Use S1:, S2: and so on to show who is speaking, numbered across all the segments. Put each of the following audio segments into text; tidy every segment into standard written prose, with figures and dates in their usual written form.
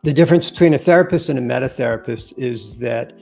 S1: The difference between a therapist and a metatherapist is that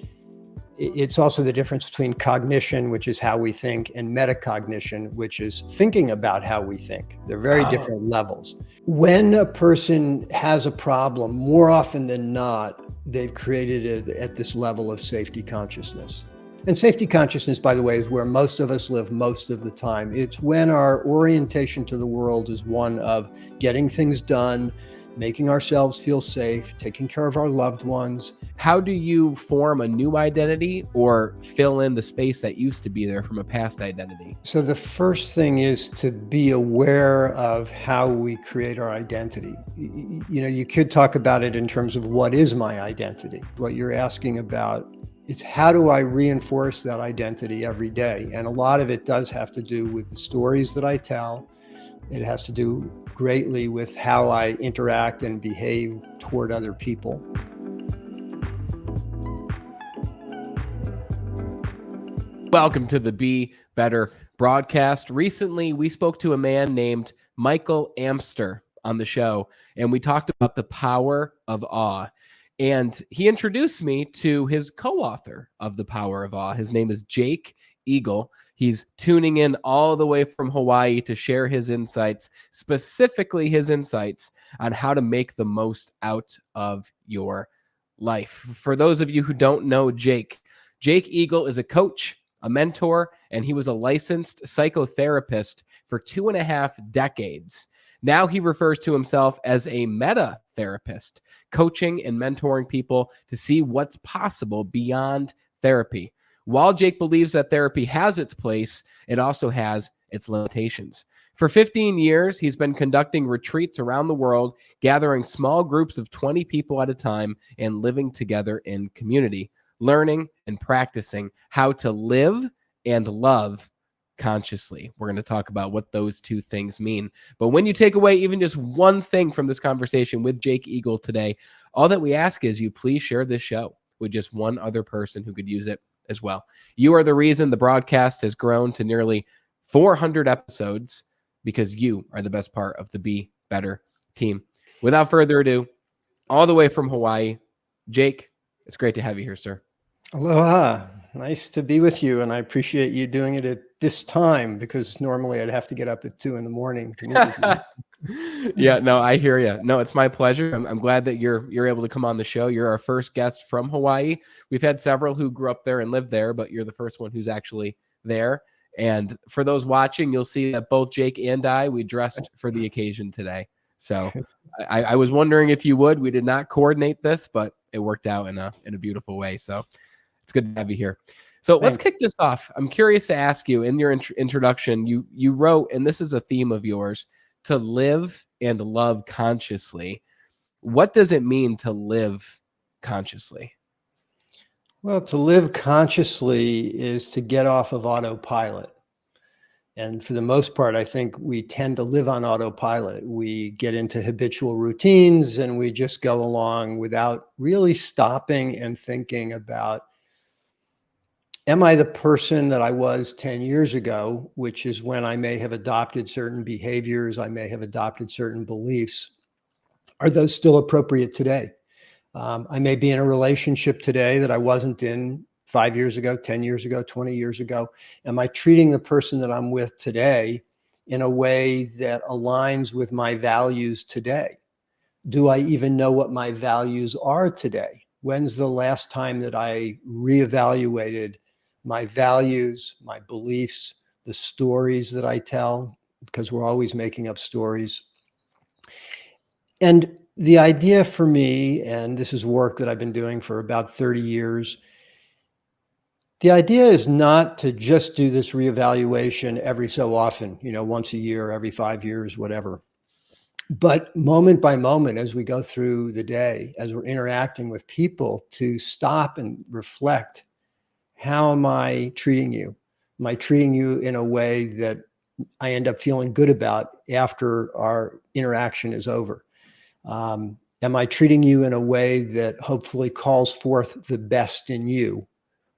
S1: it's also the difference between cognition, which is how we think, and metacognition, which is thinking about how we think. They're very different levels. When a person has a problem, more often than not, they've created it at this level of safety consciousness. And safety consciousness, by the way, is where most of us live most of the time. It's when our orientation to the world is one of getting things done, making ourselves feel safe, taking care of our loved ones.
S2: How do you form a new identity or fill in the space that used to be there from a past identity?
S1: So the first thing is to be aware of how we create our identity. You know, you could talk about it in terms of what is my identity. What you're asking about is how do I reinforce that identity every day? And a lot of it does have to do with the stories that I tell. It has to do greatly with how I interact and behave toward other people.
S2: Welcome to the Be Better broadcast. Recently, we spoke to a man named Michael Amster on the show, and we talked about the power of awe. And he introduced me to his co-author of The Power of Awe. His name is Jake Eagle. He's tuning in all the way from Hawaii to share his insights, specifically his insights on how to make the most out of your life. For those of you who don't know Jake Eagle is a coach, a mentor, and he was a licensed psychotherapist for 2.5 decades. Now he refers to himself as a meta therapist, coaching and mentoring people to see what's possible beyond therapy. While Jake believes that therapy has its place, it also has its limitations. For 15 years, he's been conducting retreats around the world, gathering small groups of 20 people at a time and living together in community, learning and practicing how to live and love consciously. We're going to talk about what those two things mean. But when you take away even just one thing from this conversation with Jake Eagle today, all that we ask is you please share this show with just one other person who could use it as well. You are the reason the broadcast has grown to nearly 400 episodes because you are the best part of the Be Better team. Without further ado, all the way from Hawaii, Jake, it's great to have you here, sir.
S1: Aloha. Nice to be with you. And I appreciate you doing it at this time because normally I'd have to get up at 2 a.m. to meet with you.
S2: Yeah, no, I hear you. No, it's my pleasure. I'm glad that you're able to come on the show. You're our first guest from Hawaii. We've had several who grew up there and lived there, but you're the first one who's actually there. And for those watching, you'll see that both Jake and we dressed for the occasion today. So I was wondering if you would. We did not coordinate this, but it worked out in a beautiful way. So it's good to have you here. So let's kick this off. I'm curious to ask you, in your introduction, you wrote, and this is a theme of yours, to live and love consciously. What does it mean to live consciously?
S1: Well, to live consciously is to get off of autopilot. And for the most part, I think we tend to live on autopilot. We get into habitual routines and we just go along without really stopping and thinking about, am I the person that I was 10 years ago, which is when I may have adopted certain behaviors, I may have adopted certain beliefs. Are those still appropriate today? I may be in a relationship today that I wasn't in 5 years ago, 10 years ago, 20 years ago. Am I treating the person that I'm with today in a way that aligns with my values today? Do I even know what my values are today? When's the last time that I reevaluated my values, my beliefs, the stories that I tell, because we're always making up stories. And the idea for me, and this is work that I've been doing for about 30 years, the idea is not to just do this reevaluation every so often, once a year, every 5 years, whatever. But moment by moment, as we go through the day, as we're interacting with people, to stop and reflect. How am I treating you? Am I treating you in a way that I end up feeling good about after our interaction is over? Am I treating you in a way that hopefully calls forth the best in you?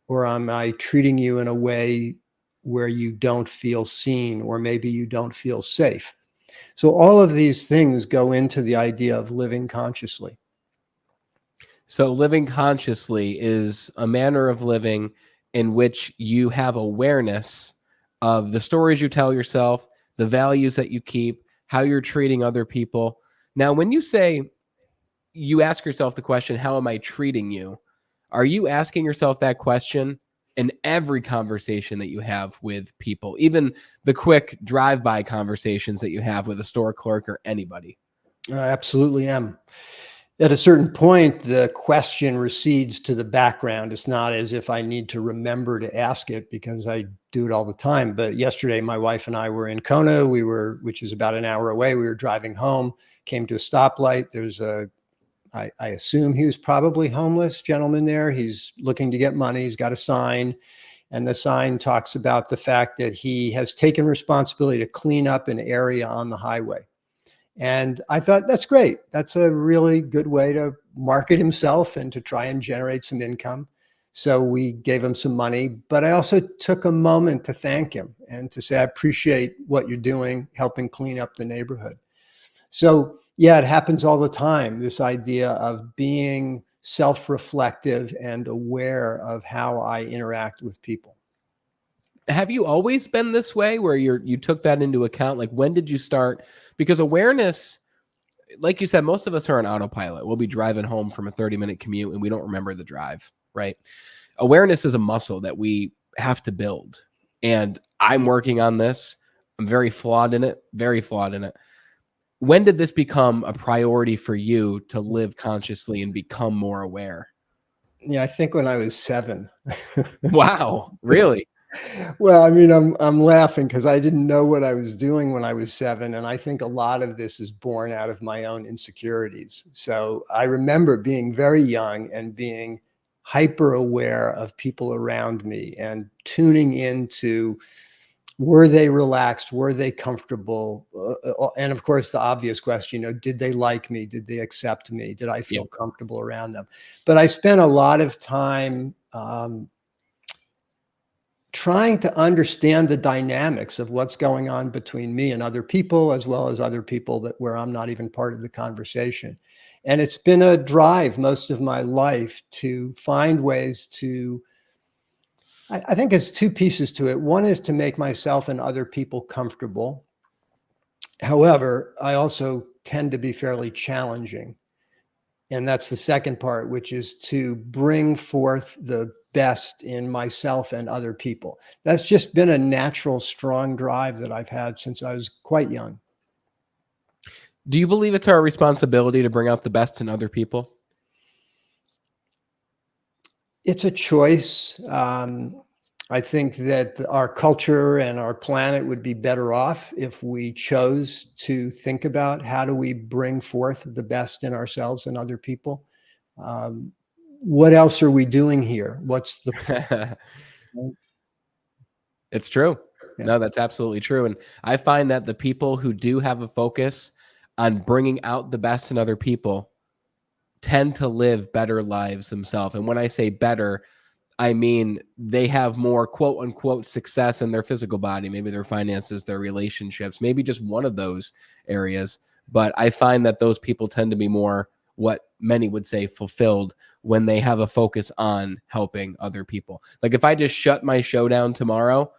S1: Or am I treating you in a way where you don't feel seen, or maybe you don't feel safe? So all of these things go into the idea of living consciously.
S2: So living consciously is a manner of living in which you have awareness of the stories you tell yourself, the values that you keep, how you're treating other people. Now, when you say you ask yourself the question, how am I treating you? Are you asking yourself that question in every conversation that you have with people, even the quick drive-by conversations that you have with a store clerk or anybody?
S1: I absolutely am. At a certain point, the question recedes to the background. It's not as if I need to remember to ask it because I do it all the time. But yesterday, my wife and I were in Kona. Which is about an hour away. We were driving home, came to a stoplight. There's I assume he was probably homeless gentleman there. He's looking to get money. He's got a sign, and the sign talks about the fact that he has taken responsibility to clean up an area on the highway. And I thought, that's great. That's a really good way to market himself and to try and generate some income. So we gave him some money, but I also took a moment to thank him and to say, I appreciate what you're doing, helping clean up the neighborhood. So yeah, it happens all the time. This idea of being self-reflective and aware of how I interact with people.
S2: Have you always been this way where you took that into account? Like, when did you start? Because awareness, like you said, most of us are on autopilot. We'll be driving home from a 30-minute commute and we don't remember the drive, right? Awareness is a muscle that we have to build. And I'm working on this. I'm very flawed in it, very flawed in it. When did this become a priority for you to live consciously and become more aware?
S1: Yeah, I think when I was 7.
S2: Wow, really?
S1: Well, I mean, I'm laughing because I didn't know what I was doing when I was 7, and I think a lot of this is born out of my own insecurities. So I remember being very young and being hyper aware of people around me and tuning into, were they relaxed? Were they comfortable? And of course, the obvious question, did they like me? Did they accept me? Did I feel comfortable around them? But I spent a lot of time trying to understand the dynamics of what's going on between me and other people, as well as other people where I'm not even part of the conversation. And it's been a drive most of my life to find ways to, I think it's two pieces to it. One is to make myself and other people comfortable. However, I also tend to be fairly challenging. And that's the second part, which is to bring forth the best in myself and other people. That's just been a natural, strong drive that I've had since I was quite young.
S2: Do you believe it's our responsibility to bring out the best in other people?
S1: It's a choice. I think that our culture and our planet would be better off if we chose to think about, how do we bring forth the best in ourselves and other people? What else are we doing here? What's the point?
S2: It's true.
S1: Yeah.
S2: No, that's absolutely true. And I find that the people who do have a focus on bringing out the best in other people tend to live better lives themselves. And when I say better, I mean they have more quote unquote success in their physical body, maybe their finances, their relationships, maybe just one of those areas. But I find that those people tend to be more, what many would say, fulfilled when they have a focus on helping other people. Like, if I just shut my show down tomorrow,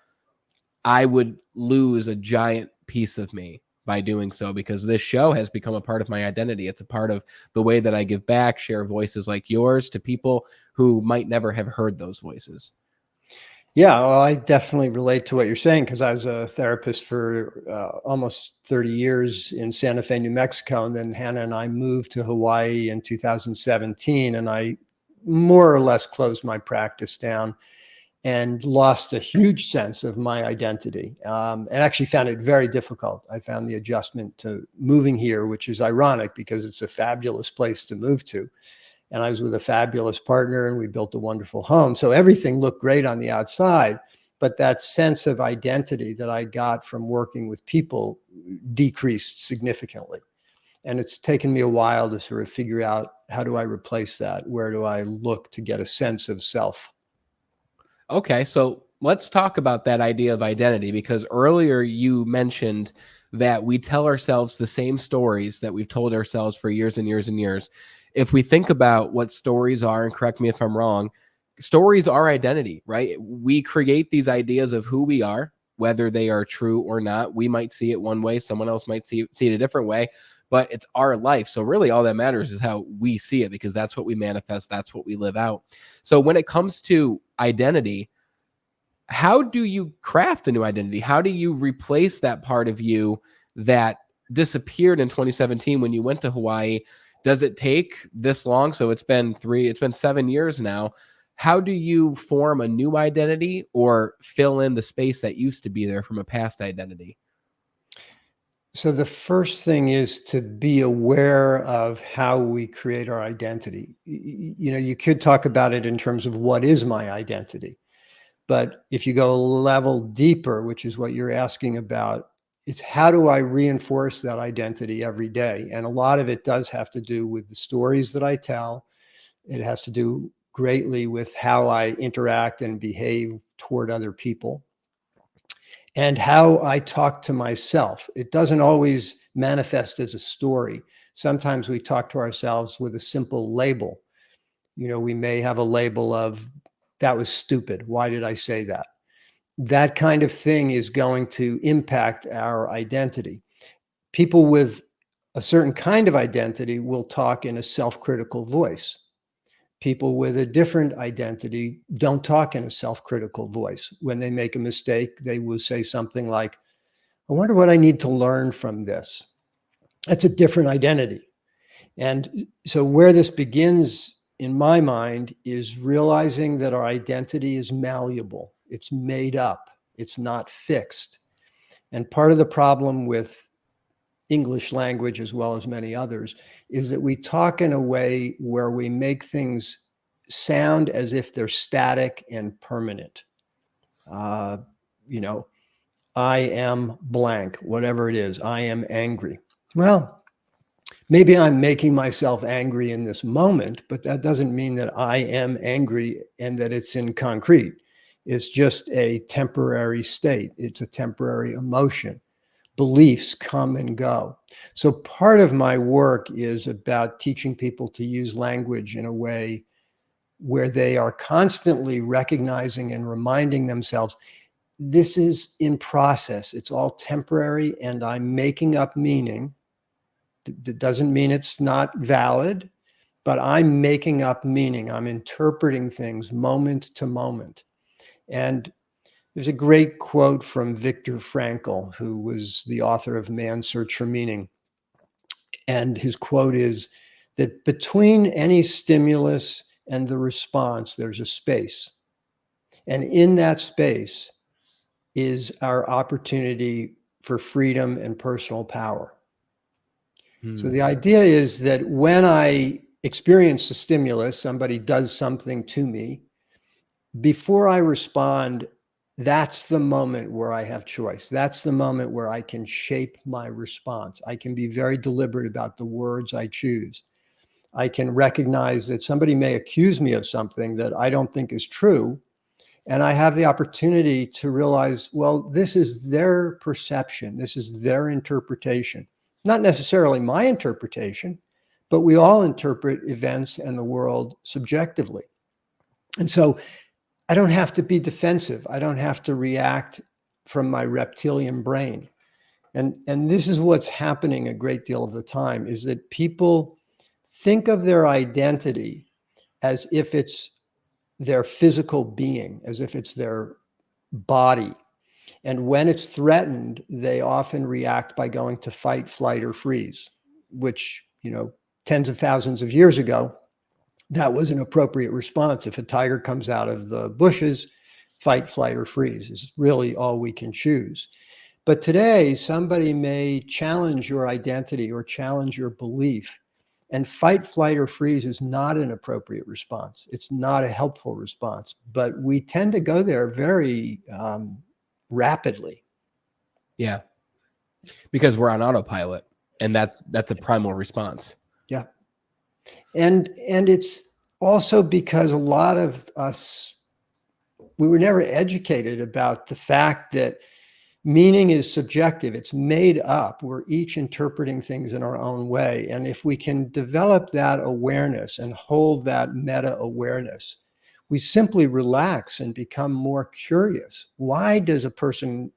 S2: I would lose a giant piece of me by doing so, because this show has become a part of my identity. It's a part of the way that I give back, share voices like yours to people who might never have heard those voices.
S1: Yeah, well, I definitely relate to what you're saying, because I was a therapist for almost 30 years in Santa Fe, New Mexico. And then Hannah and I moved to Hawaii in 2017, and I more or less closed my practice down and lost a huge sense of my identity, and actually found it very difficult. I found the adjustment to moving here, which is ironic because it's a fabulous place to move to. And I was with a fabulous partner and we built a wonderful home. So everything looked great on the outside, but that sense of identity that I got from working with people decreased significantly. And it's taken me a while to sort of figure out, how do I replace that? Where do I look to get a sense of self?
S2: Okay, so let's talk about that idea of identity, because earlier you mentioned that we tell ourselves the same stories that we've told ourselves for years and years and years. if we think about what stories are, and correct me if I'm wrong, stories are identity, right? We create these ideas of who we are, whether they are true or not. We might see it one way, someone else might see it a different way, but it's our life. So really all that matters is how we see it, because that's what we manifest, that's what we live out. So when it comes to identity, how do you craft a new identity? How do you replace that part of you that disappeared in 2017 when you went to Hawaii? Does it take this long? So it's been 7 years now. How do you form a new identity or fill in the space that used to be there from a past identity?
S1: So the first thing is to be aware of how we create our identity. You could talk about it in terms of what is my identity. But if you go a level deeper, which is what you're asking about, it's how do I reinforce that identity every day? And a lot of it does have to do with the stories that I tell. It has to do greatly with how I interact and behave toward other people, and how I talk to myself. It doesn't always manifest as a story. Sometimes we talk to ourselves with a simple label. We may have a label of, that was stupid. Why did I say that? That kind of thing is going to impact our identity. People with a certain kind of identity will talk in a self-critical voice. People with a different identity don't talk in a self-critical voice. When they make a mistake, they will say something like, I wonder what I need to learn from this. That's a different identity. And so where this begins, in my mind, is realizing that our identity is malleable. It's made up. It's not fixed. And part of the problem with English language, as well as many others, is that we talk in a way where we make things sound as if they're static and permanent. Uh, you know, I am blank, whatever it is. I am angry. Well, maybe I'm making myself angry in this moment, but that doesn't mean that I am angry and that it's in concrete. It's just a temporary state. It's a temporary emotion. Beliefs come and go. So part of my work is about teaching people to use language in a way where they are constantly recognizing and reminding themselves, this is in process. It's all temporary, and I'm making up meaning. That doesn't mean it's not valid, but I'm making up meaning. I'm interpreting things moment to moment. And there's a great quote from Viktor Frankl, who was the author of Man's Search for Meaning. And his quote is that between any stimulus and the response, there's a space. And in that space is our opportunity for freedom and personal power. So the idea is that when I experience a stimulus, somebody does something to me, before I respond, that's the moment where I have choice. That's the moment where I can shape my response. I can be very deliberate about the words I choose. I can recognize that somebody may accuse me of something that I don't think is true. And I have the opportunity to realize, well, this is their perception. This is their interpretation. Not necessarily my interpretation, but we all interpret events and the world subjectively. And so I don't have to be defensive. I don't have to react from my reptilian brain. And this is what's happening a great deal of the time, is that people think of their identity as if it's their physical being, as if it's their body. And when it's threatened, they often react by going to fight, flight, or freeze, which, tens of thousands of years ago, that was an appropriate response. If a tiger comes out of the bushes, fight, flight, or freeze is really all we can choose. But today, somebody may challenge your identity or challenge your belief, and fight, flight, or freeze is not an appropriate response. It's not a helpful response, but we tend to go there very rapidly.
S2: Yeah, because we're on autopilot, and that's a primal response.
S1: Yeah. And it's also because a lot of us, we were never educated about the fact that Meaning is subjective. It's made up. We're each interpreting things in our own way. And if we can develop that awareness and hold that meta awareness, we simply relax and become more curious. Why does a person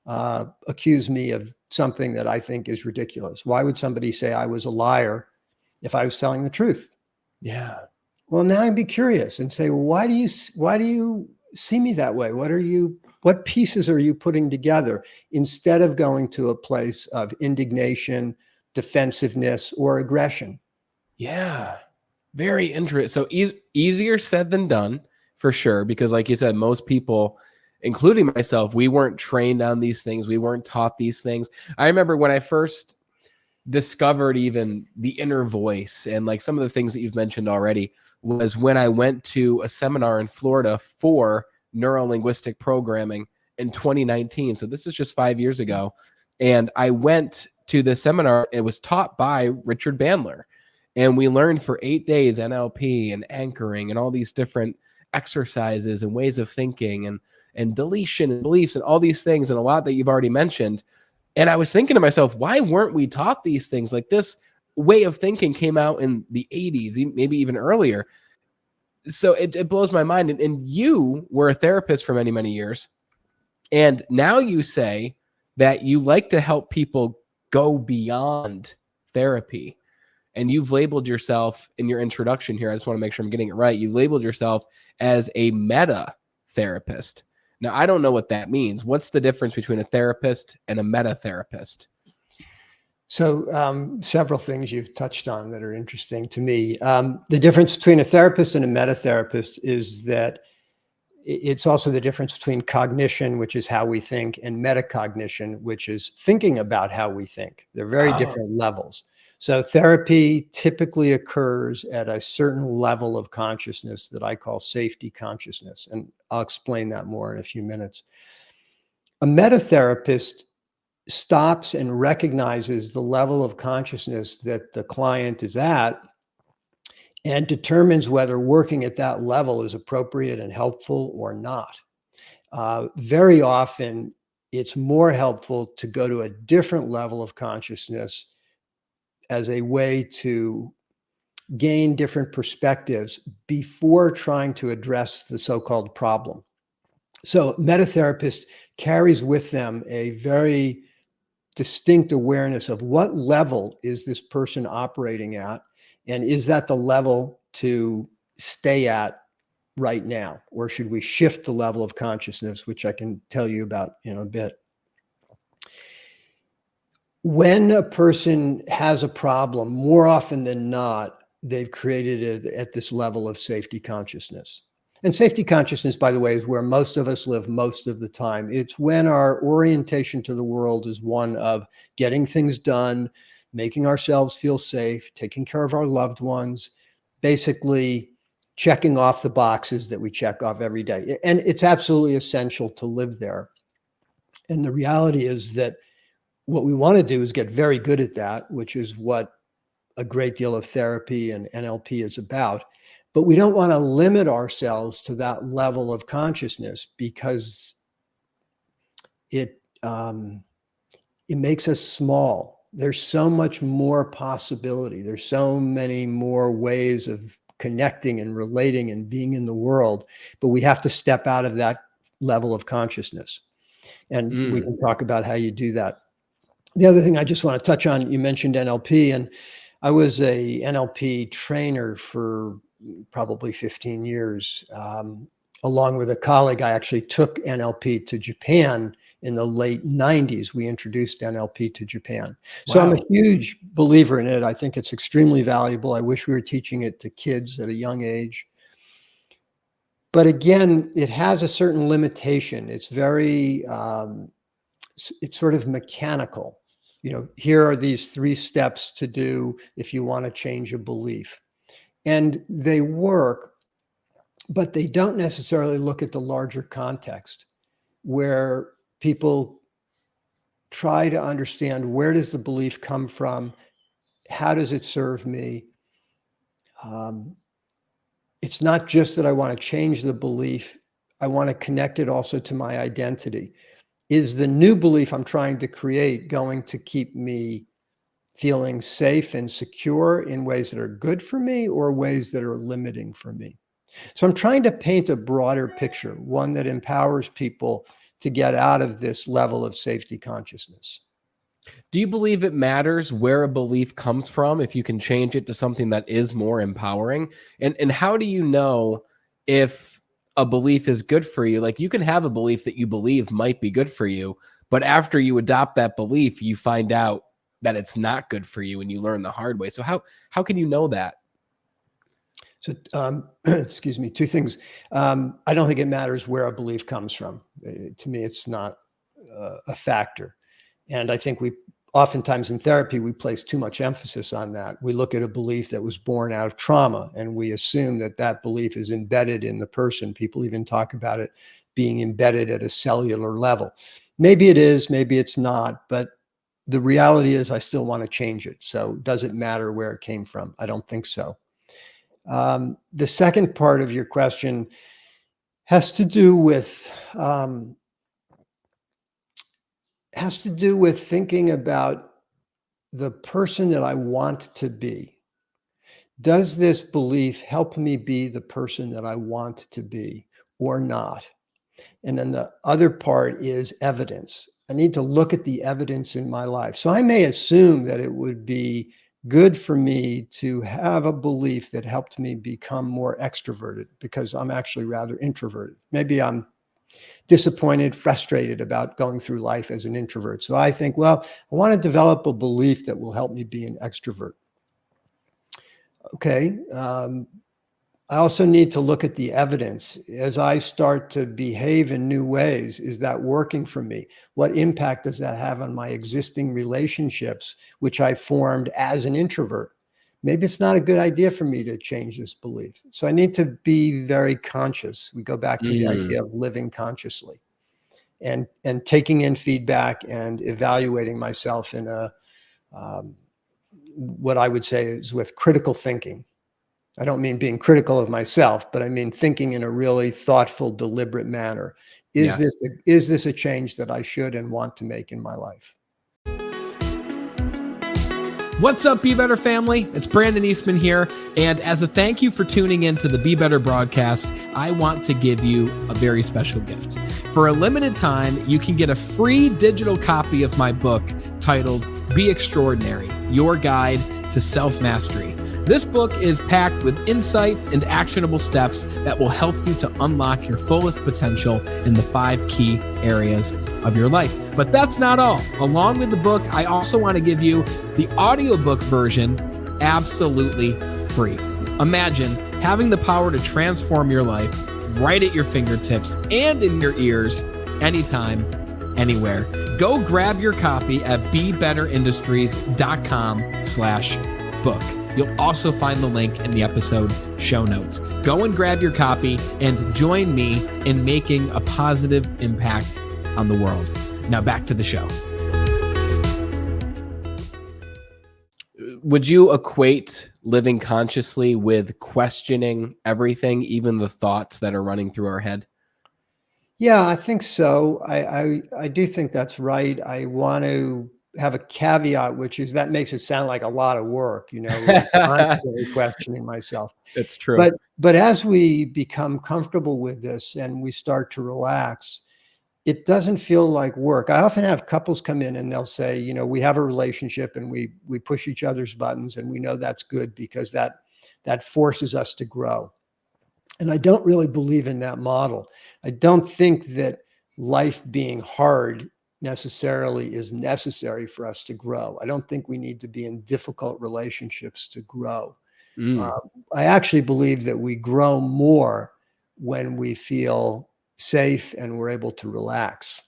S1: accuse me of something that I think is ridiculous? Why would somebody say I was a liar if I was telling the truth?
S2: Yeah.
S1: Well, now I'd be curious and say, well, why do you see me that way? What pieces are you putting together, instead of going to a place of indignation, defensiveness, or aggression?
S2: Yeah. Very interesting. So easier said than done, for sure, because like you said, most people, including myself, we weren't trained on these things. We weren't taught these things. I remember when I first discovered even the inner voice, and like some of the things that you've mentioned already, was when I went to a seminar in Florida for neuro-linguistic programming in 2019. So this is just 5 years ago. And I went to the seminar. It was taught by Richard Bandler. And we learned for 8 days NLP and anchoring and all these different exercises and ways of thinking and deletion and beliefs and all these things, and a lot that you've already mentioned. And I was thinking to myself, why weren't we taught these things? Like, this way of thinking came out in the 80s, maybe even earlier. So it blows my mind. And you were a therapist for many, many years. And now you say that you like to help people go beyond therapy. And you've labeled yourself in your introduction here. I just want to make sure I'm getting it right. You labeled yourself as a meta therapist. Now, I don't know what that means. What's the difference between a therapist and a meta therapist?
S1: So several things you've touched on that are interesting to me. The difference between a therapist and a meta therapist is that it's also the difference between cognition, which is how we think, and metacognition, which is thinking about how we think. They're very different levels. So therapy typically occurs at a certain level of consciousness that I call safety consciousness. And I'll explain that more in a few minutes. A metatherapist stops and recognizes the level of consciousness that the client is at and determines whether working at that level is appropriate and helpful or not. Very often, it's more helpful to go to a different level of consciousness as a way to gain different perspectives before trying to address the so-called problem. So metatherapist carries with them a very distinct awareness of what level is this person operating at, and is that the level to stay at right now, or should we shift the level of consciousness, which I can tell you about in a bit. When a person has a problem, more often than not, they've created it at this level of safety consciousness. And safety consciousness, by the way, is where most of us live most of the time. It's when our orientation to the world is one of getting things done, making ourselves feel safe, taking care of our loved ones, basically checking off the boxes that we check off every day. And it's absolutely essential to live there. And the reality is that what we want to do is get very good at that, which is what a great deal of therapy and NLP is about. But we don't want to limit ourselves to that level of consciousness, because it makes us small. There's so much more possibility. There's so many more ways of connecting and relating and being in the world, but we have to step out of that level of consciousness. And we can talk about how you do that. The other thing I just want to touch on, you mentioned NLP, and I was a NLP trainer for probably 15 years. Along with a colleague, I actually took NLP to Japan in the late 90s. We introduced NLP to Japan. So I'm a huge believer in it. I think it's extremely valuable. I wish we were teaching it to kids at a young age. But again, it has a certain limitation. It's very, it's sort of mechanical. You know, here are these 3 steps to do if you want to change a belief. And they work, but they don't necessarily look at the larger context, where people try to understand, where does the belief come from? How does it serve me? It's not just that I want to change the belief. I want to connect it also to my identity. is the new belief I'm trying to create going to keep me feeling safe and secure in ways that are good for me or ways that are limiting for me? So I'm trying to paint a broader picture, one that empowers people to get out of this level of safety consciousness.
S2: Do you believe it matters where a belief comes from if you can change it to something that is more empowering? And how do you know if a belief is good for you? Like, you can have a belief that you believe might be good for you, but after you adopt that belief, you find out that it's not good for you and you learn the hard way. So how can you know that?
S1: So, excuse me, two things. I don't think it matters where a belief comes from. To me, it's not a factor. And I think oftentimes in therapy, we place too much emphasis on that. We look at a belief that was born out of trauma, and we assume that that belief is embedded in the person. People even talk about it being embedded at a cellular level. Maybe it is, maybe it's not, but the reality is I still want to change it. So does it matter where it came from? I don't think so. The second part of your question has to do with thinking about the person that I want to be. Does this belief help me be the person that I want to be or not? And then the other part is evidence. I need to look at the evidence in my life. So I may assume that it would be good for me to have a belief that helped me become more extroverted because I'm actually rather introverted. Maybe I'm disappointed, frustrated about going through life as an introvert. So I think, well, I want to develop a belief that will help me be an extrovert. Okay. I also need to look at the evidence. As I start to behave in new ways, is that working for me? What impact does that have on my existing relationships, which I formed as an introvert? Maybe it's not a good idea for me to change this belief. So I need to be very conscious. We go back to the idea of living consciously and taking in feedback and evaluating myself in what I would say is with critical thinking. I don't mean being critical of myself, but I mean thinking in a really thoughtful, deliberate manner. Is
S2: Yes.
S1: this a change that I should and want to make in my life?
S2: What's up, Be Better family? It's Brandon Eastman here. And as a thank you for tuning in to the Be Better broadcast, I want to give you a very special gift. For a limited time, you can get a free digital copy of my book titled Be Extraordinary, Your Guide to Self-Mastery. This book is packed with insights and actionable steps that will help you to unlock your fullest potential in the 5 key areas of your life. But that's not all. Along with the book, I also want to give you the audiobook version absolutely free. Imagine having the power to transform your life right at your fingertips and in your ears anytime, anywhere. Go grab your copy at bebetterindustriescom/book. You'll also find the link in the episode show notes. Go and grab your copy and join me in making a positive impact on the world. Now back to the show. Would you equate living consciously with questioning everything, even the thoughts that are running through our head?
S1: Yeah, I think so. I do think that's right. I want to have a caveat, which is that makes it sound like a lot of work, like constantly questioning myself.
S2: It's true.
S1: But as we become comfortable with this and we start to relax, it doesn't feel like work. I often have couples come in and they'll say, we have a relationship and we push each other's buttons, and we know that's good because that forces us to grow. And I don't really believe in that model. I don't think that life being hard necessarily is necessary for us to grow. I don't think we need to be in difficult relationships to grow. I actually believe that we grow more when we feel safe and we're able to relax.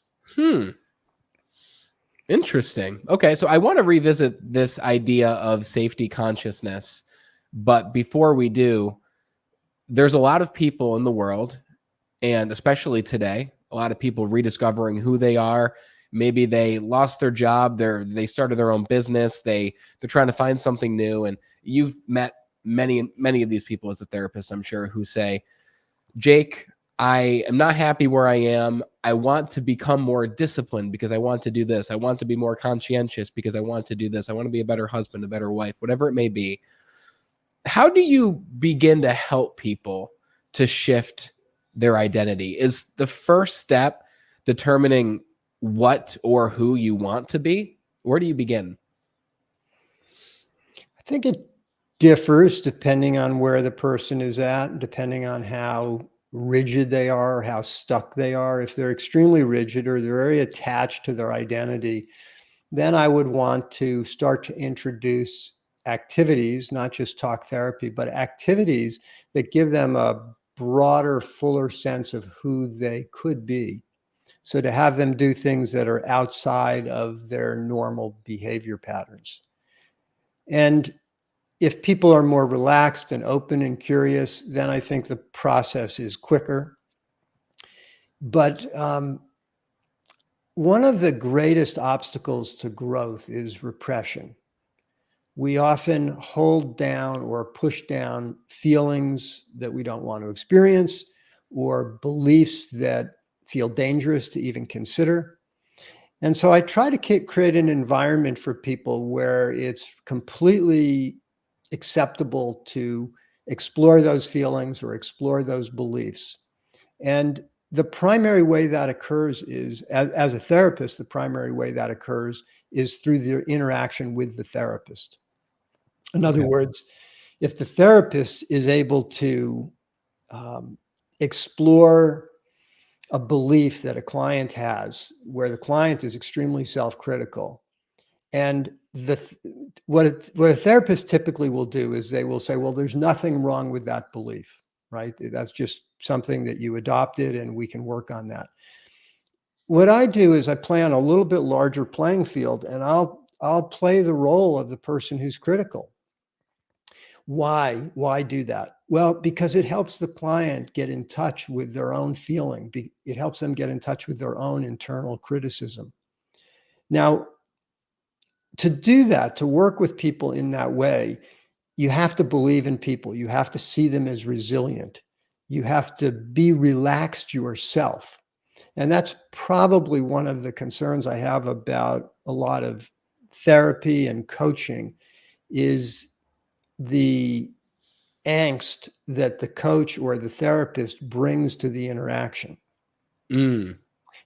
S2: Interesting. Okay, so I want to revisit this idea of safety consciousness, but before we do, there's a lot of people in the world, and especially today, a lot of people rediscovering who they are. Maybe they lost their job, they started their own business, they're trying to find something new. And you've met many of these people as a therapist, I'm sure, who say, Jake, I am not happy where I am. I want to become more disciplined because I want to do this. I want to be more conscientious because I want to do this. I want to be a better husband, a better wife, whatever it may be. How do you begin to help people to shift their identity? Is the first step determining what or who you want to be? Where do you begin?
S1: I think it differs depending on where the person is at, depending on how rigid they are, or how stuck they are. If they're extremely rigid or they're very attached to their identity, then I would want to start to introduce activities, not just talk therapy, but activities that give them a broader, fuller sense of who they could be. So to have them do things that are outside of their normal behavior patterns. And if people are more relaxed and open and curious, then I think the process is quicker. But one of the greatest obstacles to growth is repression. We often hold down or push down feelings that we don't want to experience or beliefs that feel dangerous to even consider. And so I try to create an environment for people where it's completely acceptable to explore those feelings or explore those beliefs. And the primary way that occurs is, as a therapist, the primary way that occurs is through the interaction with the therapist. In other
S2: Okay.
S1: words, if the therapist is able to um, explore a belief that a client has where the client is extremely self-critical, and what a therapist typically will do is they will say, well, there's nothing wrong with that belief, right? That's just something that you adopted and we can work on that. What I do is I play on a little bit larger playing field, and I'll play the role of the person who's critical. Why do that? Well, because it helps the client get in touch with their own feeling. It helps them get in touch with their own internal criticism. Now, to do that, to work with people in that way, you have to believe in people. You have to see them as resilient. You have to be relaxed yourself. And that's probably one of the concerns I have about a lot of therapy and coaching is the angst that the coach or the therapist brings to the interaction.
S2: Mm.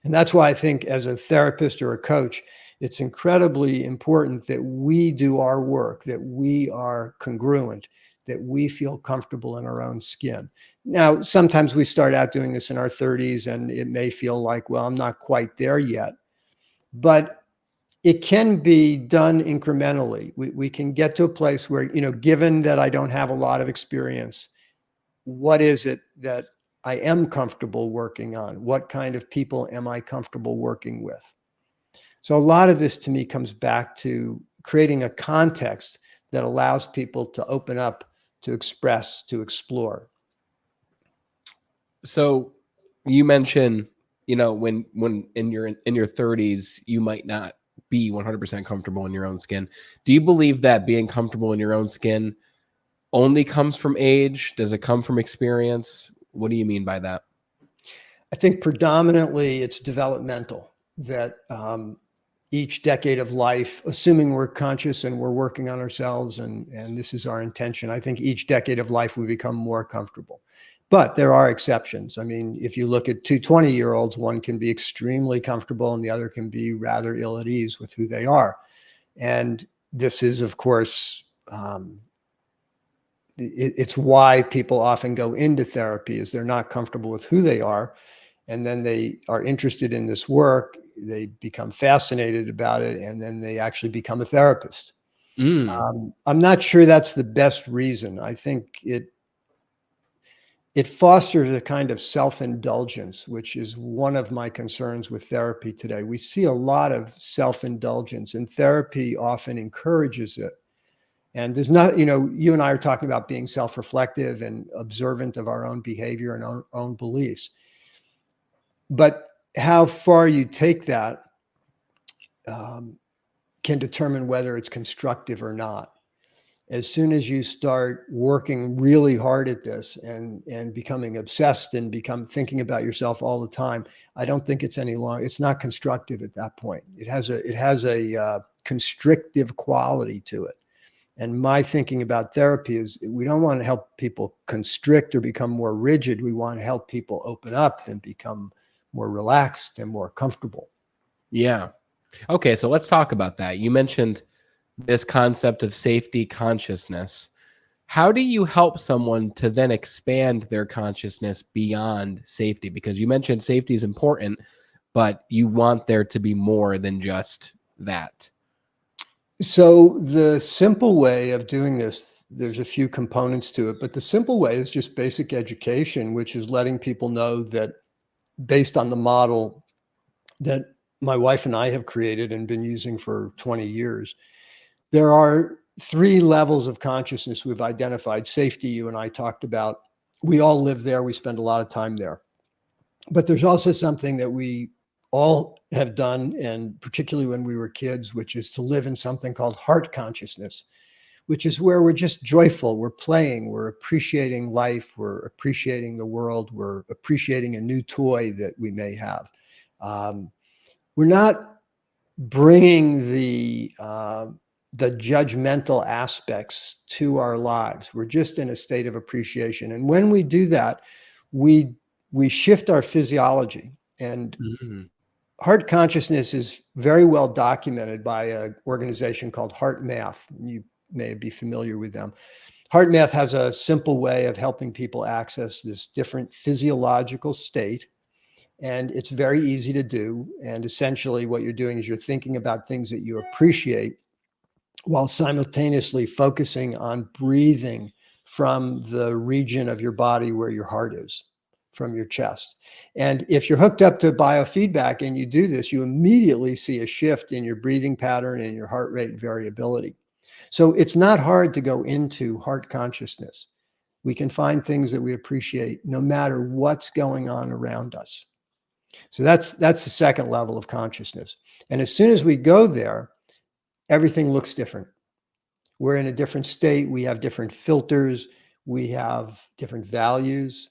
S1: And that's why I think as a therapist or a coach, it's incredibly important that we do our work, that we are congruent, that we feel comfortable in our own skin. Now, sometimes we start out doing this in our 30s and it may feel like, well, I'm not quite there yet, but it can be done incrementally. We can get to a place where, given that I don't have a lot of experience, what is it that I am comfortable working on? What kind of people am I comfortable working with? So a lot of this to me comes back to creating a context that allows people to open up, to express, to explore.
S2: So you mentioned, when in your 30s, you might not be 100% comfortable in your own skin. Do you believe that being comfortable in your own skin only comes from age? Does it come from experience? What do you mean by that?
S1: I think predominantly it's developmental, that each decade of life, assuming we're conscious and we're working on ourselves and this is our intention, I think each decade of life we become more comfortable. But there are exceptions. I mean, if you look at two 20-year-olds, one can be extremely comfortable and the other can be rather ill at ease with who they are. And this is, of course, it's why people often go into therapy, is they're not comfortable with who they are. And then they are interested in this work, they become fascinated about it, and then they actually become a therapist.
S2: Mm.
S1: I'm not sure that's the best reason. I think it fosters a kind of self-indulgence, which is one of my concerns with therapy today. We see a lot of self-indulgence, and therapy often encourages it. And there's not, you and I are talking about being self-reflective and observant of our own behavior and own beliefs. But how far you take that can determine whether it's constructive or not. As soon as you start working really hard at this and becoming obsessed and become thinking about yourself all the time, I don't think it's any longer, it's not constructive at that point. It has a constrictive quality to it. And my thinking about therapy is we don't want to help people constrict or become more rigid. We want to help people open up and become more relaxed and more comfortable.
S2: Yeah. Okay, so let's talk about that. You mentioned this concept of safety consciousness. How do you help someone to then expand their consciousness beyond safety? Because you mentioned safety is important, but you want there to be more than just that.
S1: So the simple way of doing this, there's a few components to it, but the simple way is just basic education, which is letting people know that based on the model that my wife and I have created and been using for 20 years, there are 3 levels of consciousness we've identified. Safety, you and I talked about. We all live there. We spend a lot of time there. But there's also something that we all have done, and particularly when we were kids, which is to live in something called heart consciousness, which is where we're just joyful, we're playing, we're appreciating life, we're appreciating the world, we're appreciating a new toy that we may have. We're not bringing the judgmental aspects to our lives. We're just in a state of appreciation. And when we do that, we shift our physiology. And heart consciousness is very well documented by an organization called Heart Math. You may be familiar with them. Heart Math has a simple way of helping people access this different physiological state. And it's very easy to do. And essentially what you're doing is you're thinking about things that you appreciate while simultaneously focusing on breathing from the region of your body where your heart is, from your chest. And if you're hooked up to biofeedback and you do this, you immediately see a shift in your breathing pattern and your heart rate variability. So it's not hard to go into heart consciousness. We can find things that we appreciate no matter what's going on around us. So that's the second level of consciousness. And as soon as we go there, everything looks different. We're in a different state. We have different filters. We have different values.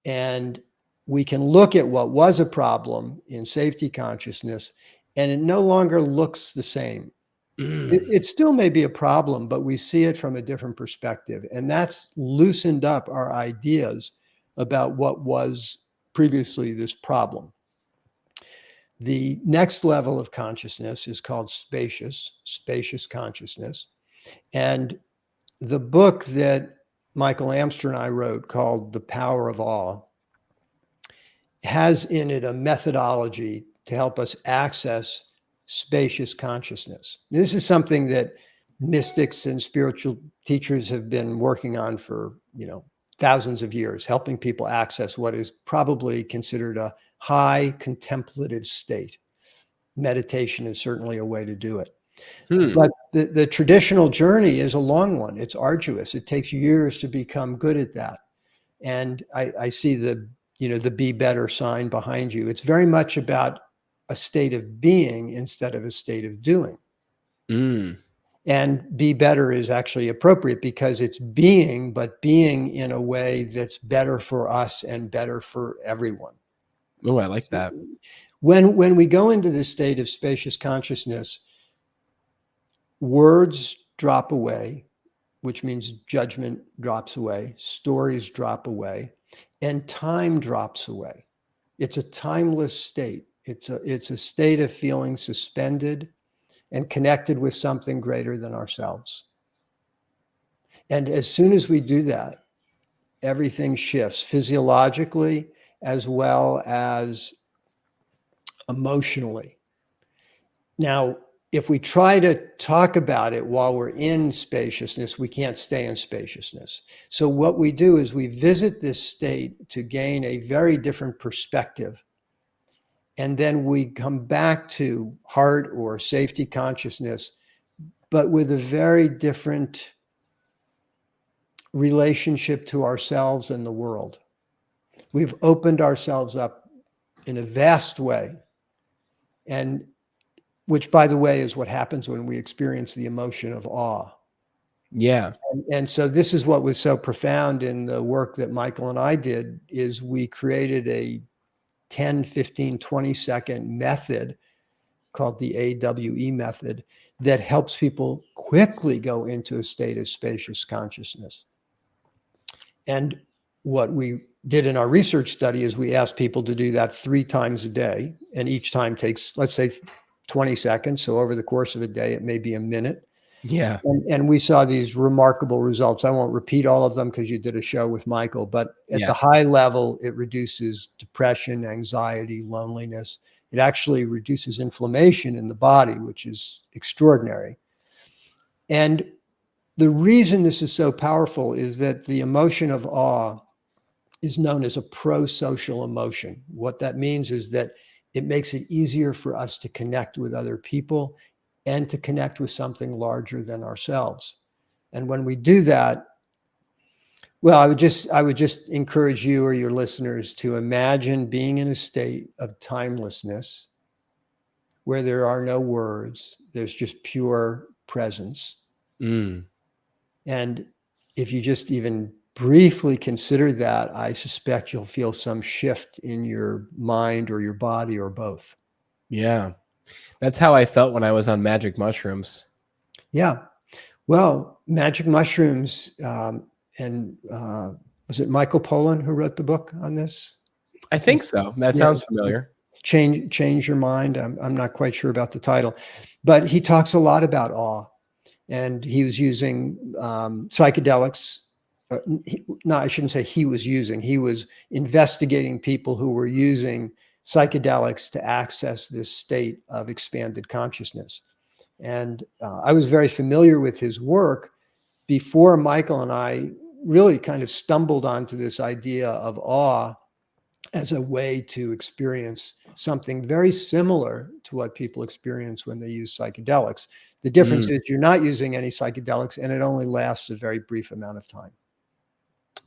S1: And we can look at what was a problem in safety consciousness, and it no longer looks the same. It still may be a problem, but we see it from a different perspective. And that's loosened up our ideas about what was previously this problem. The next level of consciousness is called spacious consciousness. And the book that Michael Amster and I wrote called The Power of Awe has in it a methodology to help us access spacious consciousness. This is something that mystics and spiritual teachers have been working on for, thousands of years, helping people access what is probably considered a high contemplative state. Meditation is certainly a way to do it. But the traditional journey is a long one. It's arduous. It takes years to become good at that. And I see the be better sign behind you. It's very much about a state of being instead of a state of doing. And be better is actually appropriate because it's being, but being in a way that's better for us and better for everyone.
S2: Oh, I like that.
S1: When we go into this state of spacious consciousness, words drop away, which means judgment drops away, stories drop away, and time drops away. It's a timeless state. It's a state of feeling suspended and connected with something greater than ourselves. And as soon as we do that, everything shifts physiologically as well as emotionally. Now, if we try to talk about it while we're in spaciousness, we can't stay in spaciousness. So what we do is we visit this state to gain a very different perspective. And then we come back to heart or safety consciousness, but with a very different relationship to ourselves and the world. We've opened ourselves up in a vast way. And which, by the way, is what happens when we experience the emotion of awe.
S2: Yeah.
S1: And so this is what was so profound in the work that Michael and I did, is we created a 10, 15, 20-second method called the AWE method that helps people quickly go into a state of spacious consciousness. And what we did in our research study is we asked people to do that 3 times a day, and each time takes, let's say, 20 seconds. So over the course of a day, it may be a minute.
S2: Yeah.
S1: And we saw these remarkable results. I won't repeat all of them because you did a show with Michael, but at the high level, it reduces depression, anxiety, loneliness. It actually reduces inflammation in the body, which is extraordinary. And the reason this is so powerful is that the emotion of awe is known as a pro-social emotion. What that means is that it makes it easier for us to connect with other people and to connect with something larger than ourselves. And when we do that, well, I would just encourage you or your listeners to imagine being in a state of timelessness where there are no words, there's just pure presence.
S2: Mm.
S1: And if you just even briefly consider that, I suspect you'll feel some shift in your mind or your body or both.
S2: Yeah. That's how I felt when I was on magic mushrooms.
S1: Yeah. Well, magic mushrooms, and was it Michael Pollan who wrote the book on this?
S2: I think so. That sounds familiar.
S1: Change your mind. I'm not quite sure about the title, but he talks a lot about awe, and he was using psychedelics. No, I shouldn't say he was using. He was investigating people who were using psychedelics to access this state of expanded consciousness. And I was very familiar with his work before Michael and I really kind of stumbled onto this idea of awe as a way to experience something very similar to what people experience when they use psychedelics. The difference is you're not using any psychedelics, and it only lasts a very brief amount of time.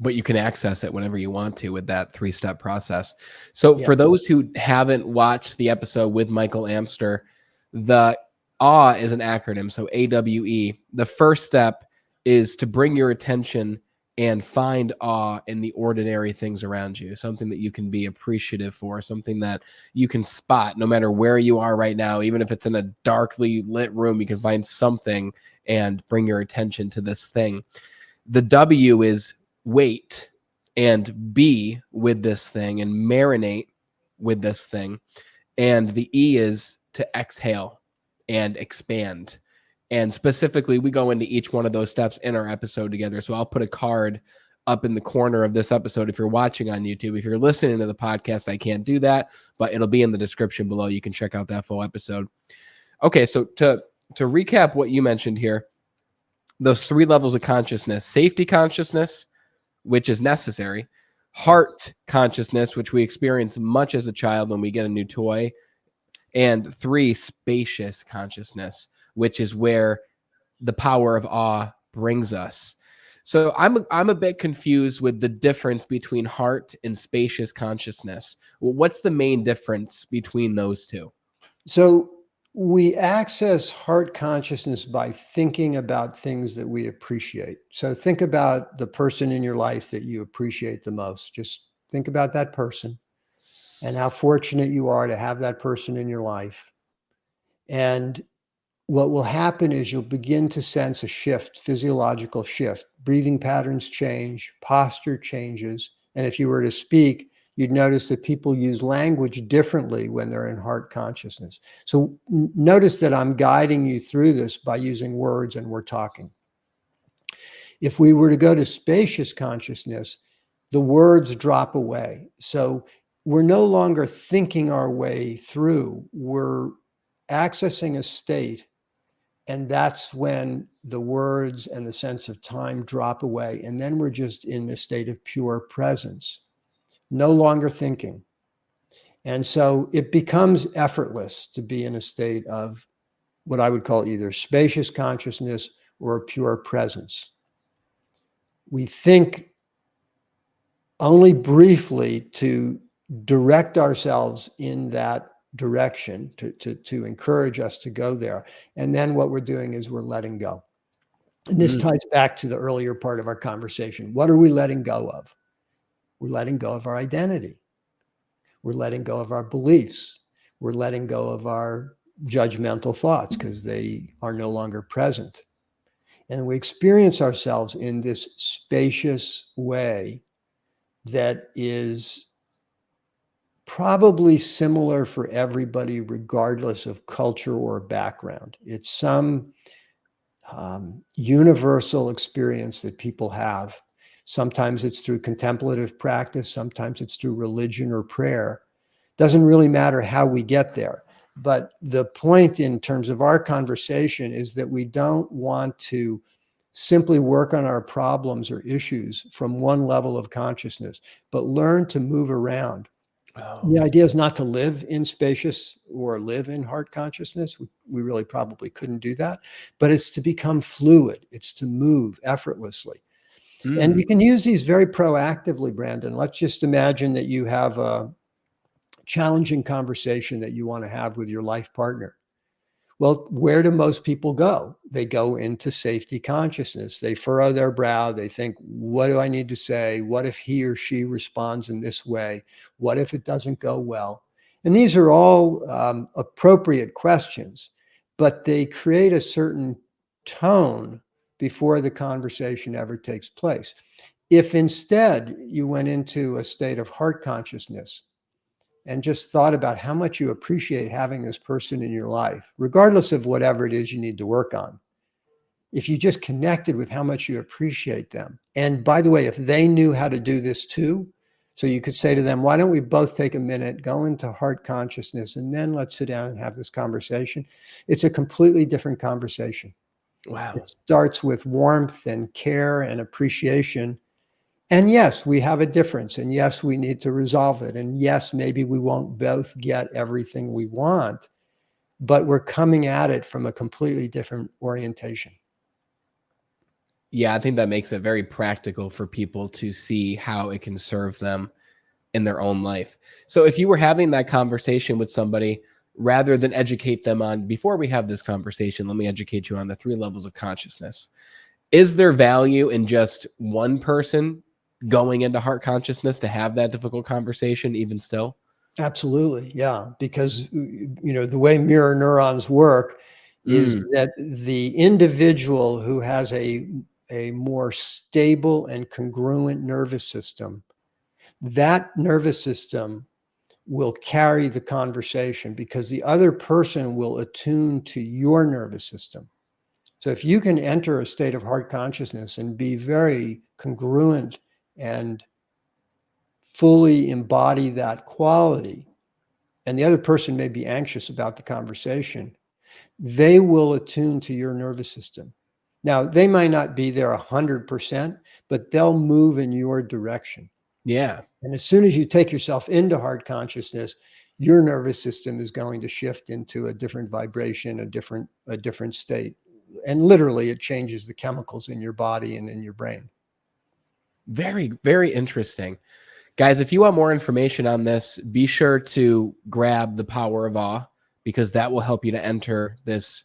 S2: But you can access it whenever you want to with that 3-step process. So for those who haven't watched the episode with Michael Amster, the AWE is an acronym. So AWE. The first step is to bring your attention and find awe in the ordinary things around you, something that you can be appreciative for, something that you can spot no matter where you are right now. Even if it's in a darkly lit room, you can find something and bring your attention to this thing. The W is wait and be with this thing and marinate with this thing. And the E is to exhale and expand. And specifically, we go into each one of those steps in our episode together. So I'll put a card up in the corner of this episode if you're watching on YouTube. If you're listening to the podcast, I can't do that, but it'll be in the description below. You can check out that full episode. Okay, so to recap what you mentioned here, those 3 levels of consciousness: safety consciousness, which is necessary; heart consciousness, which we experience much as a child when we get a new toy; and 3, spacious consciousness, which is where the power of awe brings us. So I'm a bit confused with the difference between heart and spacious consciousness. Well, what's the main difference between those two?
S1: So we access heart consciousness by thinking about things that we appreciate. So think about the person in your life that you appreciate the most. Just think about that person and how fortunate you are to have that person in your life. And what will happen is you'll begin to sense a shift, physiological shift. Breathing patterns change, posture changes. And if you were to speak, you'd notice that people use language differently when they're in heart consciousness. So notice that I'm guiding you through this by using words, and we're talking. If we were to go to spacious consciousness, the words drop away. So we're no longer thinking our way through. We're accessing a state, and that's when the words and the sense of time drop away. And then we're just in a state of pure presence, no longer thinking. And so it becomes effortless to be in a state of what I would call either spacious consciousness or pure presence. We think only briefly to direct ourselves in that direction, to encourage us to go there. And then what we're doing is we're letting go. And this ties back to the earlier part of our conversation. What are we letting go of? We're letting go of our identity. We're letting go of our beliefs. We're letting go of our judgmental thoughts because they are no longer present. And we experience ourselves in this spacious way that is probably similar for everybody, regardless of culture or background. It's some universal experience that people have. Sometimes it's through contemplative practice, sometimes it's through religion or prayer. Doesn't really matter how we get there. But the point in terms of our conversation is that we don't want to simply work on our problems or issues from one level of consciousness, but learn to move around.
S2: Oh.
S1: The idea is not to live in spacious or live in heart consciousness. We really probably couldn't do that, but it's to become fluid. It's to move effortlessly. And you can use these very proactively, Brandon. Let's just imagine that you have a challenging conversation that you want to have with your life partner. Well, where do most people go? They go into safety consciousness. They furrow their brow. They think, what do I need to say? What if he or she responds in this way? What if it doesn't go well? And these are all appropriate questions, but they create a certain tone before the conversation ever takes place. If instead you went into a state of heart consciousness and just thought about how much you appreciate having this person in your life, regardless of whatever it is you need to work on, if you just connected with how much you appreciate them. And by the way, if they knew how to do this too, so you could say to them, why don't we both take a minute, go into heart consciousness, and then let's sit down and have this conversation. It's a completely different conversation.
S2: Wow.
S1: It starts with warmth and care and appreciation. And yes, we have a difference. And yes, we need to resolve it. And yes, maybe we won't both get everything we want, but we're coming at it from a completely different orientation.
S2: Yeah, I think that makes it very practical for people to see how it can serve them in their own life. So if you were having that conversation with somebody, rather than educate them on, before we have this conversation, let me educate you on the 3 levels of consciousness. Is there value in just one person going into heart consciousness to have that difficult conversation even still?
S1: Absolutely. Yeah. Because, the way mirror neurons work is that the individual who has a more stable and congruent nervous system, that nervous system will carry the conversation because the other person will attune to your nervous system. So if you can enter a state of heart consciousness and be very congruent and fully embody that quality, and the other person may be anxious about the conversation, they will attune to your nervous system. Now, they might not be there 100%, but they'll move in your direction.
S2: Yeah.
S1: And as soon as you take yourself into heart consciousness, your nervous system is going to shift into a different vibration, a different state. And literally, it changes the chemicals in your body and in your brain.
S2: Very, very interesting. Guys, if you want more information on this, be sure to grab The Power of Awe, because that will help you to enter this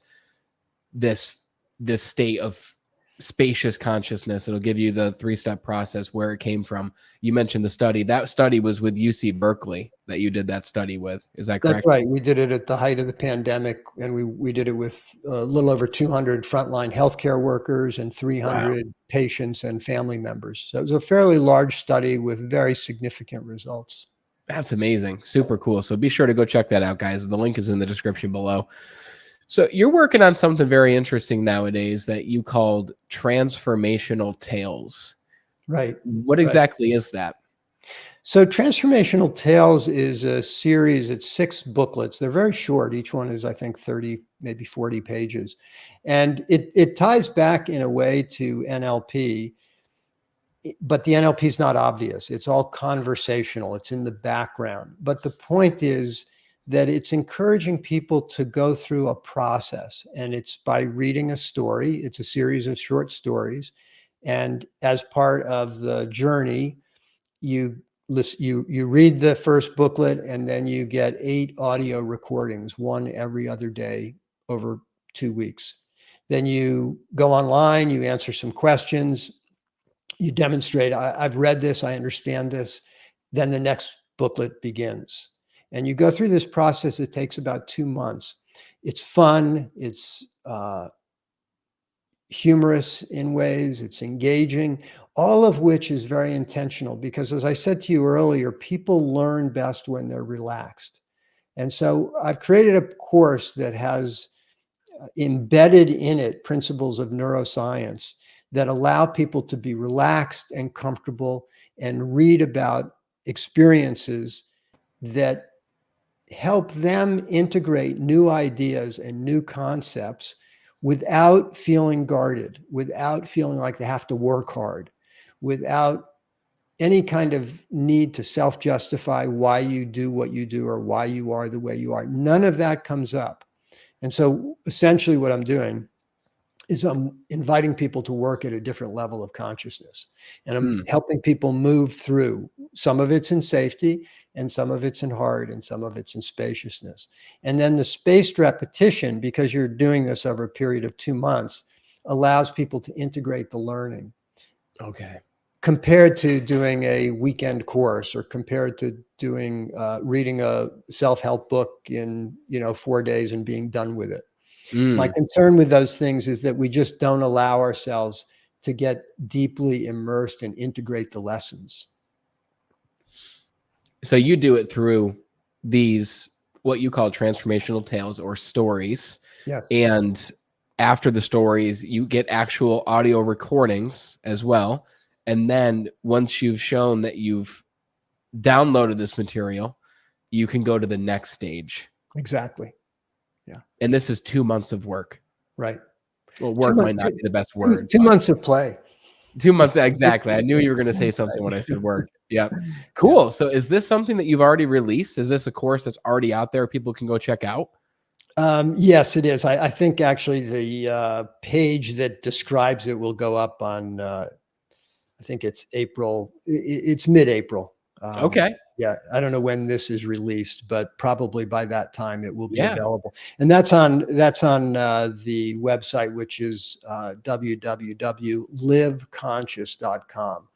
S2: state of spacious consciousness. It'll give you the 3-step process, where it came from. You mentioned the study. That study was with UC Berkeley that you did that study with. Is that correct?
S1: That's right. We did it at the height of the pandemic, and we did it with a little over 200 frontline healthcare workers and 300 patients and family members. So it was a fairly large study with very significant results.
S2: That's amazing. Super cool. So be sure to go check that out, guys. The link is in the description below. So you're working on something very interesting nowadays that you called transformational tales.
S1: Right.
S2: What exactly is that?
S1: So Transformational Tales is a series. It's 6 booklets. They're very short. Each one is, I think, 30, maybe 40 pages. And it ties back in a way to NLP, but the NLP is not obvious. It's all conversational. It's in the background. But the point is that it's encouraging people to go through a process. And it's by reading a story. It's a series of short stories. And as part of the journey, you read the first booklet, and then you get 8 audio recordings, one every other day over 2 weeks. Then you go online, you answer some questions, you demonstrate, I've read this, I understand this. Then the next booklet begins. And you go through this process. It takes about 2 months. It's fun. It's humorous in ways. It's engaging, all of which is very intentional because, as I said to you earlier, people learn best when they're relaxed. And so I've created a course that has embedded in it principles of neuroscience that allow people to be relaxed and comfortable and read about experiences that help them integrate new ideas and new concepts without feeling guarded, without feeling like they have to work hard, without any kind of need to self-justify why you do what you do or why you are the way you are. None of that comes up. And so essentially what I'm doing is I'm inviting people to work at a different level of consciousness. And I'm helping people move through. Some of it's in safety, and some of it's in heart, and some of it's in spaciousness. And then the spaced repetition, because you're doing this over a period of 2 months, allows people to integrate the learning.
S2: Okay.
S1: Compared to doing a weekend course or compared to doing reading a self-help book in 4 days and being done with it. My concern with those things is that we just don't allow ourselves to get deeply immersed and integrate the lessons.
S2: So you do it through these, what you call transformational tales or stories.
S1: Yes.
S2: And after the stories, you get actual audio recordings as well. And then once you've shown that you've downloaded this material, you can go to the next stage.
S1: Exactly. Yeah.
S2: And this is 2 months of work.
S1: Right.
S2: Well, work might not be the best word.
S1: 2 months of play.
S2: 2 months, exactly. I knew you were going to say something when I said work. Yep. Cool. Yeah. So is this something that you've already released? Is this a course that's already out there people can go check out?
S1: Yes, it is. I think actually the page that describes it will go up on, I think it's April. It's mid-April.
S2: Okay.
S1: Yeah, I don't know when this is released, but probably by that time it will be available. And that's on the website, which is www.liveconscious.com.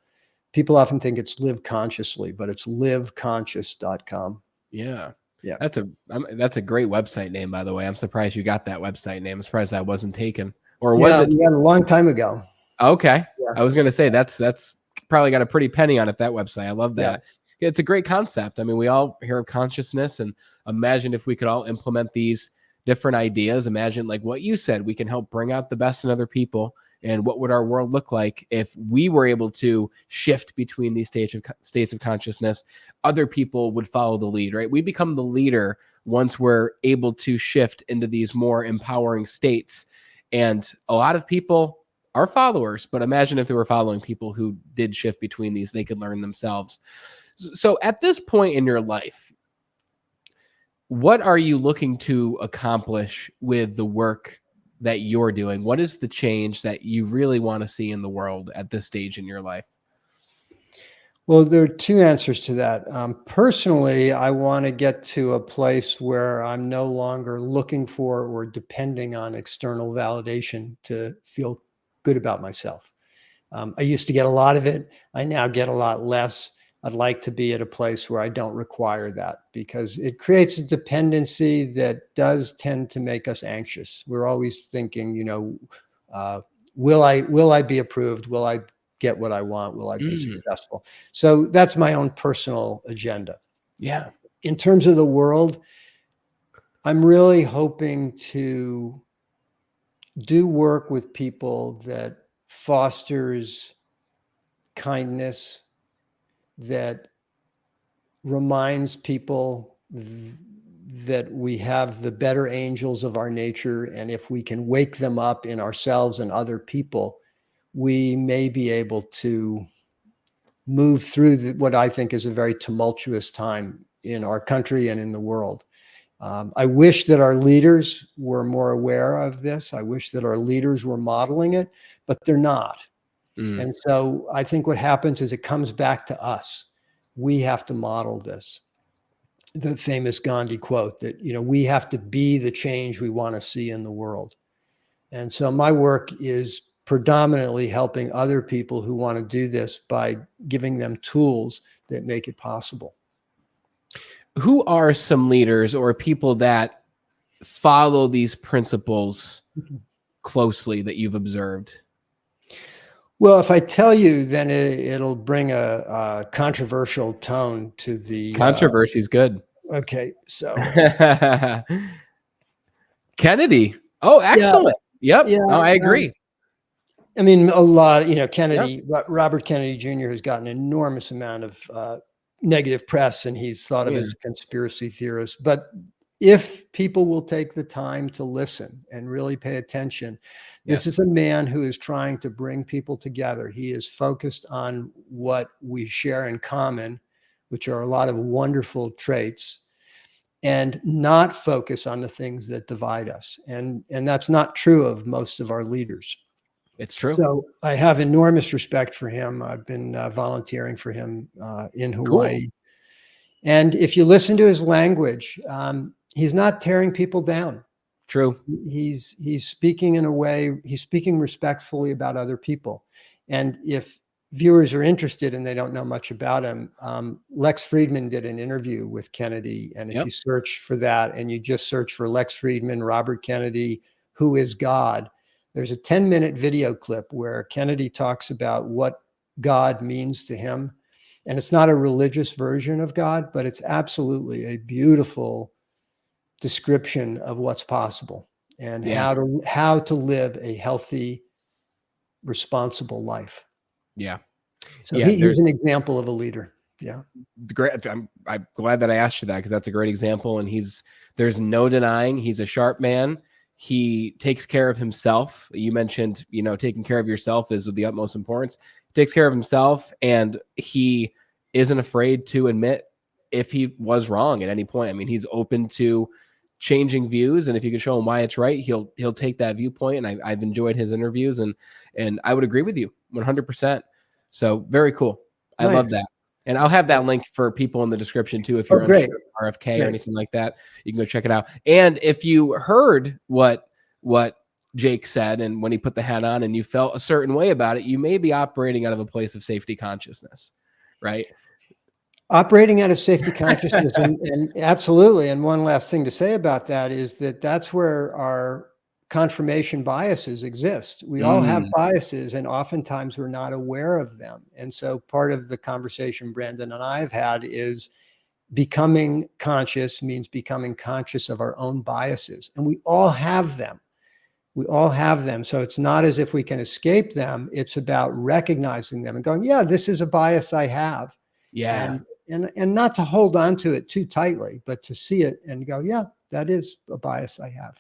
S1: People often think it's live consciously, but it's liveconscious.com.
S2: Yeah.
S1: Yeah.
S2: That's a great website name, by the way. I'm surprised you got that website name. I'm surprised that wasn't taken. Or was it?
S1: Yeah, a long time ago.
S2: Okay.
S1: Yeah.
S2: I was going to say that's probably got a pretty penny on it, that website. I love that. Yeah. It's a great concept. I mean, we all hear of consciousness, and imagine if we could all implement these different ideas. Imagine, like what you said, we can help bring out the best in other people. And what would our world look like if we were able to shift between these states of consciousness? Other people would follow the lead, right? We become the leader once we're able to shift into these more empowering states. And a lot of people are followers, but imagine if they were following people who did shift between these, they could learn themselves. So at this point in your life, what are you looking to accomplish with the work that you're doing? What is the change that you really want to see in the world at this stage in your life?
S1: Well, there are two answers to that. Personally, I want to get to a place where I'm no longer looking for or depending on external validation to feel good about myself. I used to get a lot of it. I now get a lot less. I'd like to be at a place where I don't require that, because it creates a dependency that does tend to make us anxious. We're always thinking, will I be approved? Will I get what I want? Will I be successful? So that's my own personal agenda.
S2: Yeah.
S1: In terms of the world, I'm really hoping to do work with people that fosters kindness, that reminds people that we have the better angels of our nature, and if we can wake them up in ourselves and other people, we may be able to move through what I think is a very tumultuous time in our country and in the world. I wish that our leaders were more aware of this. I wish that our leaders were modeling it, but they're not. And so I think what happens is it comes back to us. We have to model this. The famous Gandhi quote that, we have to be the change we want to see in the world. And so my work is predominantly helping other people who want to do this by giving them tools that make it possible.
S2: Who are some leaders or people that follow these principles closely that you've observed?
S1: Well, if I tell you, then it'll bring a controversial tone to the
S2: Controversy is good.
S1: okay, so
S2: Kennedy. Oh,
S1: yeah,
S2: excellent. Yep.
S1: yeah.
S2: Oh, I agree.
S1: I mean, a lot.
S2: Yep.
S1: Kennedy, Robert Kennedy Jr. has gotten an enormous amount of negative press, and he's thought of as a conspiracy theorist. But if people will take the time to listen and really pay attention, this is a man who is trying to bring people together. He is focused on what we share in common, which are a lot of wonderful traits, and not focus on the things that divide us. And that's not true of most of our leaders.
S2: It's true.
S1: So I have enormous respect for him. I've been volunteering for him in Hawaii.
S2: Cool.
S1: And if you listen to his language, he's not tearing people down.
S2: True.
S1: He's speaking in a way, he's speaking respectfully about other people. And if viewers are interested and they don't know much about him, Lex Friedman did an interview with Kennedy. And if you search for that and you just search for Lex Friedman, Robert Kennedy, who is God, there's a 10-minute video clip where Kennedy talks about what God means to him. And it's not a religious version of God, but it's absolutely a beautiful description of what's possible and how to live a healthy, responsible life.
S2: Yeah.
S1: So he's an example of a leader. Yeah.
S2: Great. I'm glad that I asked you that, because that's a great example. And there's no denying he's a sharp man. He takes care of himself. You mentioned, taking care of yourself is of the utmost importance. He takes care of himself, and he isn't afraid to admit if he was wrong at any point. I mean, he's open to changing views, and if you can show him why it's right, he'll take that viewpoint. And I've enjoyed his interviews, and I would agree with you 100%. So very cool. I love that. And I'll have that link for people in the description too. If you're on RFK or anything like that, you can go check it out. And if you heard what Jake said, and when he put the hat on and you felt a certain way about it, you may be operating out of a place of safety consciousness, right?
S1: Operating out of safety consciousness. and absolutely. And one last thing to say about that is that's where our confirmation biases exist. We all have biases, and oftentimes we're not aware of them. And so part of the conversation Brandon and I have had is becoming conscious means becoming conscious of our own biases. And we all have them. We all have them. So it's not as if we can escape them. It's about recognizing them and going, yeah, this is a bias I have.
S2: Yeah.
S1: And not to hold on to it too tightly, but to see it and go, yeah, that is a bias I have.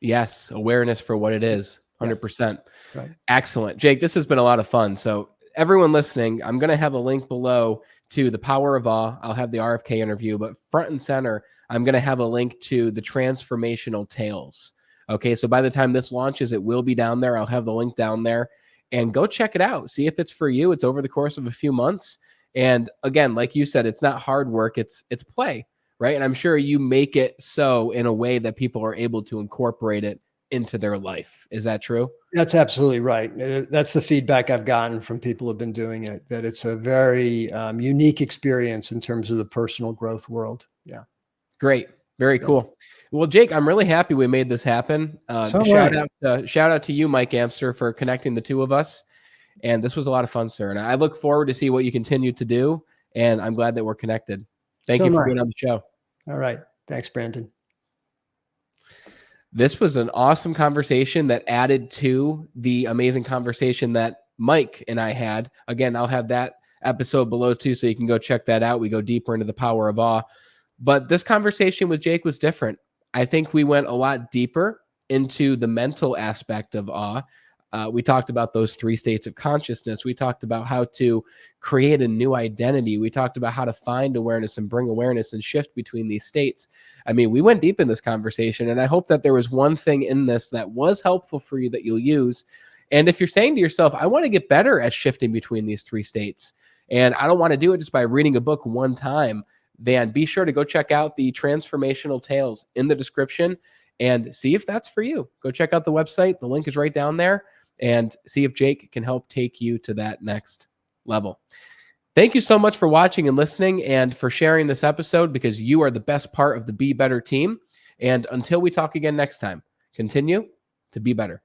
S2: Yes. Awareness for what it is. 100%.
S1: Right.
S2: Excellent. Jake, this has been a lot of fun. So everyone listening, I'm going to have a link below to The Power of Awe. I'll have the RFK interview, but front and center, I'm going to have a link to the Transformational Tales. Okay. So by the time this launches, it will be down there. I'll have the link down there, and go check it out. See if it's for you. It's over the course of a few months. And again, like you said, it's not hard work. It's play. Right. And I'm sure you make it so in a way that people are able to incorporate it into their life. Is that true?
S1: That's absolutely right. That's the feedback I've gotten from people who have been doing it, that it's a very unique experience in terms of the personal growth world. Yeah.
S2: Great. Very cool. Well, Jake, I'm really happy we made this happen. Shout out to you, Mike Amster, for connecting the two of us. And this was a lot of fun, sir. And I look forward to see what you continue to do. And I'm glad that we're connected. Thank you for being on the show.
S1: All right. Thanks, Brandon.
S2: This was an awesome conversation that added to the amazing conversation that Mike and I had. Again, I'll have that episode below too, so you can go check that out. We go deeper into the power of awe. But this conversation with Jake was different. I think we went a lot deeper into the mental aspect of awe. We talked about those 3 states of consciousness. We talked about how to create a new identity. We talked about how to find awareness and bring awareness and shift between these states. I mean, we went deep in this conversation, and I hope that there was one thing in this that was helpful for you that you'll use. And if you're saying to yourself, I want to get better at shifting between these 3 states, and I don't want to do it just by reading a book one time, then be sure to go check out the Transformational Tales in the description. and see if that's for you. Go check out the website. The link is right down there, and see if Jake can help take you to that next level. Thank you so much for watching and listening and for sharing this episode, because you are the best part of the Be Better team. And until we talk again next time, continue to be better.